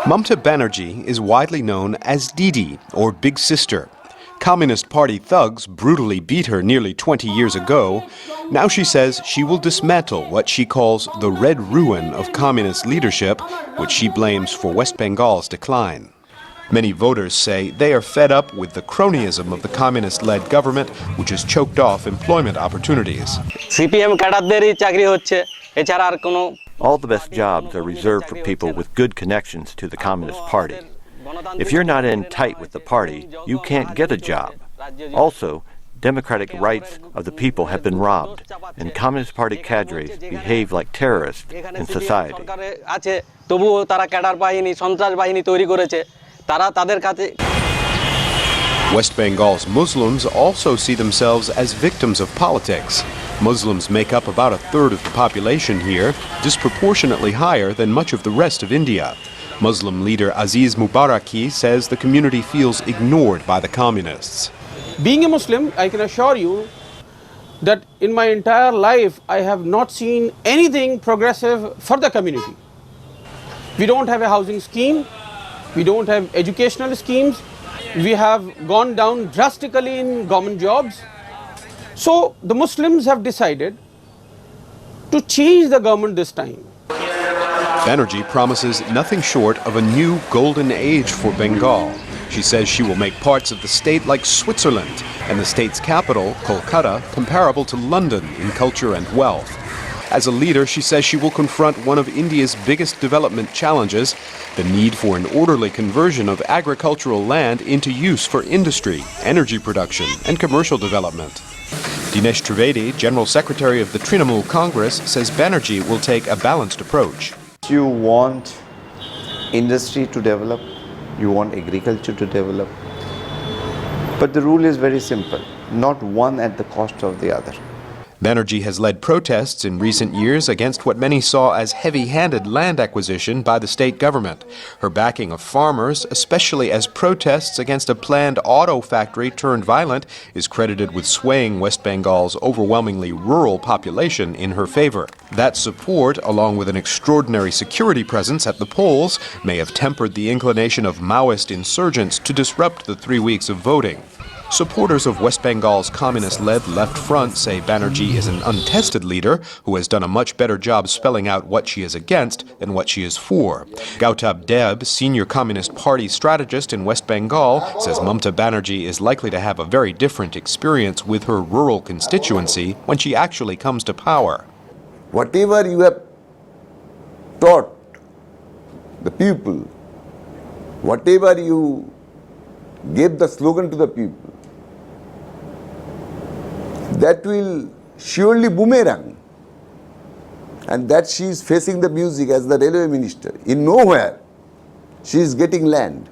Mamata Banerjee is widely known as Didi, or Big Sister. Communist Party thugs brutally beat her nearly 20 years ago. Now she says she will dismantle what she calls the red ruin of communist leadership, which she blames for West Bengal's decline. Many voters say they are fed up with the cronyism of the communist-led government, which has choked off employment opportunities. All the best jobs are reserved for people with good connections to the Communist Party. If you're not in tight with the party, you can't get a job. Also, democratic rights of the people have been robbed, and Communist Party cadres behave like terrorists in society. West Bengal's Muslims also see themselves as victims of politics. Muslims make up about a third of the population here, disproportionately higher than much of the rest of India. Muslim leader Aziz Mubaraki says the community feels ignored by the communists. Being a Muslim, I can assure you that in my entire life I have not seen anything progressive for the community. We don't have a housing scheme, we don't have educational schemes, we have gone down drastically in government jobs. So the Muslims have decided to change the government this time. Banerjee promises nothing short of a new golden age for Bengal. She says she will make parts of the state like Switzerland and the state's capital, Kolkata, comparable to London in culture and wealth. As a leader, she says she will confront one of India's biggest development challenges, the need for an orderly conversion of agricultural land into use for industry, energy production, and commercial development. Dinesh Trivedi, General Secretary of the Trinamool Congress, says Banerjee will take a balanced approach. You want industry to develop, you want agriculture to develop, but the rule is very simple, not one at the cost of the other. Banerjee has led protests in recent years against what many saw as heavy-handed land acquisition by the state government. Her backing of farmers, especially as protests against a planned auto factory turned violent, is credited with swaying West Bengal's overwhelmingly rural population in her favor. That support, along with an extraordinary security presence at the polls, may have tempered the inclination of Maoist insurgents to disrupt the 3 weeks of voting. Supporters of West Bengal's communist-led Left Front say Banerjee is an untested leader who has done a much better job spelling out what she is against than what she is for. Gautam Deb, senior Communist Party strategist in West Bengal, says Mamata Banerjee is likely to have a very different experience with her rural constituency when she actually comes to power. Whatever you have taught the people, whatever you gave the slogan to the people, that will surely boomerang, and that she is facing the music as the railway minister. In nowhere she is getting land.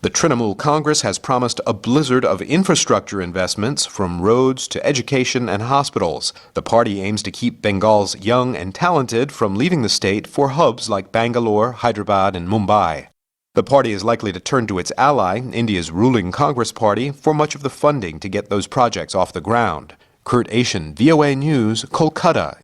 The Trinamool Congress has promised a blizzard of infrastructure investments from roads to education and hospitals. The party aims to keep Bengal's young and talented from leaving the state for hubs like Bangalore, Hyderabad, and Mumbai. The party is likely to turn to its ally, India's ruling Congress Party, for much of the funding to get those projects off the ground. Achin, VOA News, Kolkata.